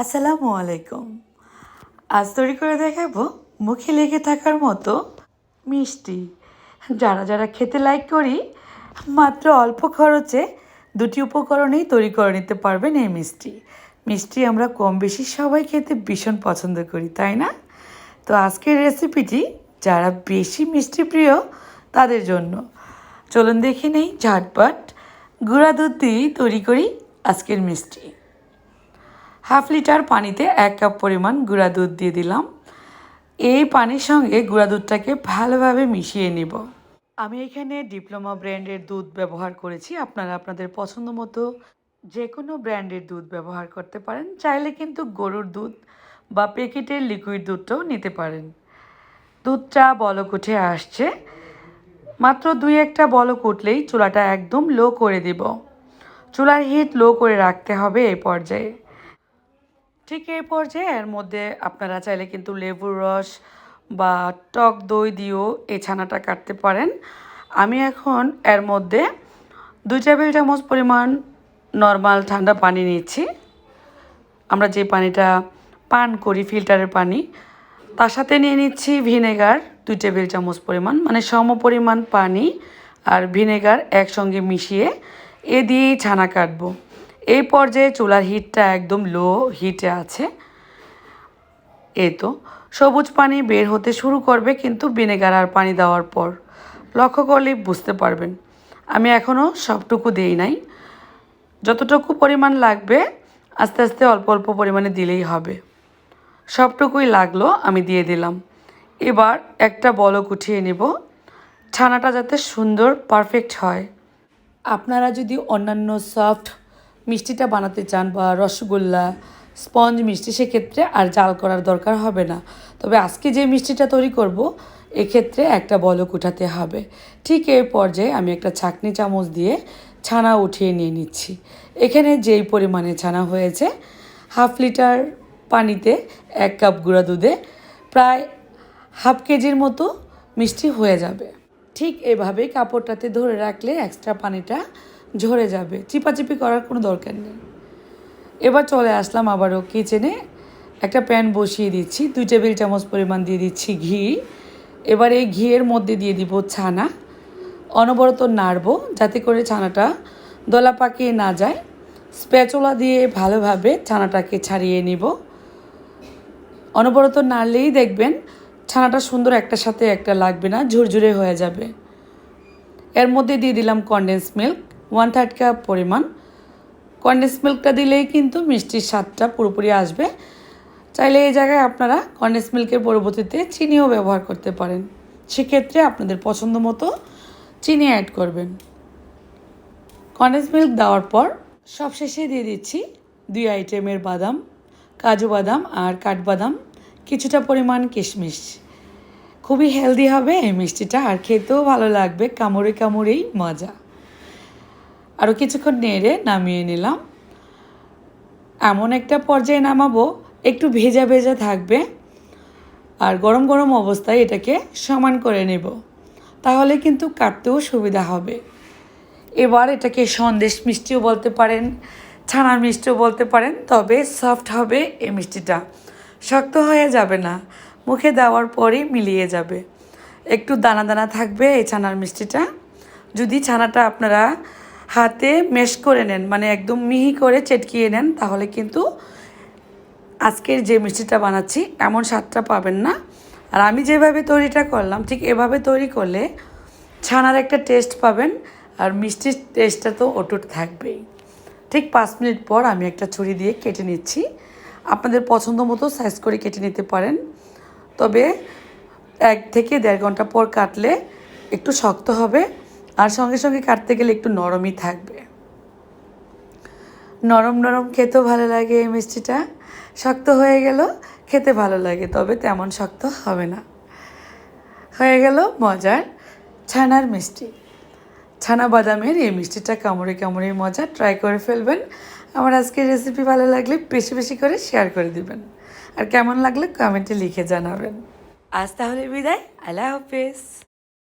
আসসালামু আলাইকুম। আজ তৈরি করে দেখাবো মুখে লেগে থাকার মতো মিষ্টি। যারা যারা খেতে লাইক করি, মাত্র অল্প খরচে দুটি উপকরণেই তৈরি করে নিতে পারবেন এই মিষ্টি। মিষ্টি আমরা কম বেশি সবাই খেতে ভীষণ পছন্দ করি, তাই না? তো আজকের রেসিপিটি যারা বেশি মিষ্টি প্রিয় তাদের জন্য। চলুন দেখে নেই ঝটপট গুঁড়া দুধ দিয়েই তৈরি করি আজকের মিষ্টি। হাফ লিটার পানিতে 1 কাপ পরিমাণ গুঁড়া দুধ দিয়ে দিলাম। এই পানির সঙ্গে গুঁড়া দুধটাকে ভালোভাবে মিশিয়ে নিব। আমি এখানে ডিপ্লোমা ব্র্যান্ডের দুধ ব্যবহার করেছি। আপনারা আপনাদের পছন্দ মতো যে কোনো ব্র্যান্ডের দুধ ব্যবহার করতে পারেন। চাইলে কিন্তু গরুর দুধ বা প্যাকেটের লিকুইড দুধটাও নিতে পারেন। দুধটা বলক উঠে আসছে, মাত্র 2-1টা বলক উঠলেই চুলাটা একদম লো করে দিব। চুলার হিট লো করে রাখতে হবে এই পর্যায়ে। ঠিক এই পর্যায়ে এর মধ্যে আপনারা চাইলে কিন্তু লেবুর রস বা টক দই দিয়েও এই ছানাটা কাটতে পারেন। আমি এখন এর মধ্যে 2 টেবিল চামচ পরিমাণ নর্মাল ঠান্ডা পানি নিচ্ছি। আমরা যে পানিটা পান করি ফিল্টারের পানি, তার সাথে নিয়ে নিচ্ছি ভিনেগার 2 টেবিল চামচ পরিমাণ, মানে সম পরিমাণ পানি আর ভিনেগার একসঙ্গে মিশিয়ে এ দিয়েই ছানা কাটবো। এই পর্যায়ে চুলার হিটটা একদম লো হিটে আছে। এই তো সবুজ পানি বের হতে শুরু করবে কিন্তু ভিনেগার আর পানি দেওয়ার পর। লক্ষ্য করলেই বুঝতে পারবেন। আমি এখনও সবটুকু দেই নাই, যতটুকু পরিমাণ লাগবে আস্তে আস্তে অল্প অল্প পরিমাণে দিলেই হবে। সবটুকুই লাগলো, আমি দিয়ে দিলাম। এবার একটা বলক উঠিয়ে নেব, ছানাটা যাতে সুন্দর পারফেক্ট হয়। আপনারা যদি অন্যান্য সফট মিষ্টিটা বানাতে চান বা রসগোল্লা স্পঞ্জ মিষ্টি, সেক্ষেত্রে আর জাল করার দরকার হবে না। তবে আজকে যে মিষ্টিটা তৈরি করব এক্ষেত্রে একটা বলক উঠাতে হবে। ঠিক এই পর্যায়ে আমি একটা ছাঁকনি চামচ দিয়ে ছানা উঠিয়ে নিয়ে নিচ্ছি। এখানে যেই পরিমাণে ছানা হয়েছে, হাফ লিটার পানিতে 1 কাপ গুঁড়া দুধে প্রায় হাফ কেজির মতো মিষ্টি হয়ে যাবে। ঠিক এভাবেই কাপড়টাতে ধরে রাখলে এক্সট্রা পানিটা ঝরে যাবে, চিপাচিপি করার কোনো দরকার নেই। এবার চলে আসলাম আবারও কিচেনে। একটা প্যান বসিয়ে দিচ্ছি, 2 টেবিল চামচ পরিমাণ দিয়ে দিচ্ছি ঘি। এবার এই ঘিয়ের মধ্যে দিয়ে দিব ছানা। অনবরত নাড়বো যাতে করে ছানাটা দলা পাকিয়ে না যায়। স্প্যাচুলা দিয়ে ভালোভাবে ছানাটাকে ছাড়িয়ে নিব। অনবরত নাড়লেই দেখবেন ছানাটা সুন্দর একটার সাথে একটা লাগবে না, ঝুরঝুরে হয়ে যাবে। এর মধ্যে দিয়ে দিলাম কনডেন্স মিল্ক 1/3 কাপ পরিমাণ। কনডেন্স মিল্কটা দিলেই কিন্তু মিষ্টির স্বাদটা পুরোপুরি আসবে। চাইলে এই জায়গায় আপনারা কনডেন্স মিল্কের পরবর্তীতে চিনিও ব্যবহার করতে পারেন। সেক্ষেত্রে আপনাদের পছন্দ মতো চিনি অ্যাড করবেন। কনডেন্স মিল্ক দেওয়ার পর সবশেষে দিয়ে দিচ্ছি 2 আইটেমের বাদাম, কাজু বাদাম আর কাঠবাদাম, কিছুটা পরিমাণ কিশমিশ। খুবই হেলদি হবে এই মিষ্টিটা, আর খেতেও ভালো লাগবে, কামড়ে কামড়েই মজা। আরও কিছুক্ষণ নেড়ে নামিয়ে নিলাম। এমন একটা পর্যায়ে নামাবো একটু ভেজা ভেজা থাকবে, আর গরম গরম অবস্থায় এটাকে সমান করে নেব, তাহলে কিন্তু কাটতেও সুবিধা হবে। এবার এটাকে সন্দেশ মিষ্টিও বলতে পারেন, ছানার মিষ্টিও বলতে পারেন, তবে সফট হবে এই মিষ্টিটা, শক্ত হয়ে যাবে না, মুখে দেওয়ার পরেই মিলিয়ে যাবে। একটু দানা দানা থাকবে এই ছানার মিষ্টিটা। যদি ছানাটা আপনারা হাতে মেশ করে নেন, মানে একদম মিহি করে চেটকিয়ে নেন, তাহলে কিন্তু আজকের যে মিষ্টিটা বানাচ্ছি এমন স্বাদটা পাবেন না। আর আমি যেভাবে তৈরিটা করলাম ঠিক এভাবে তৈরি করলে ছানার একটা টেস্ট পাবেন, আর মিষ্টির টেস্টটা তো অটুট থাকবেই। ঠিক 5 মিনিট পর আমি একটা ছুরি দিয়ে কেটে নিচ্ছি। আপনাদের পছন্দ মতো সাইজ করে কেটে নিতে পারেন, তবে 1 থেকে 1.5 ঘন্টা পর কাটলে একটু শক্ত হবে, আর সঙ্গে সঙ্গে কাটতে গেলে একটু নরমই থাকবে। নরম নরম খেতেও ভালো লাগে এই মিষ্টিটা, শক্ত হয়ে গেল খেতে ভালো লাগে, তবে তেমন শক্ত হবে না। হয়ে গেল মজার ছানার মিষ্টি। ছানা বাদামের এই মিষ্টিটা কামড়ে কামড়ে মজা, ট্রাই করে ফেলবেন। আমার আজকের রেসিপি ভালো লাগলে বেশি বেশি করে শেয়ার করে দিবেন, আর কেমন লাগলে কমেন্টে লিখে জানাবেন। আজ তাহলে বিদায়, আল্লাহ হাফেজ।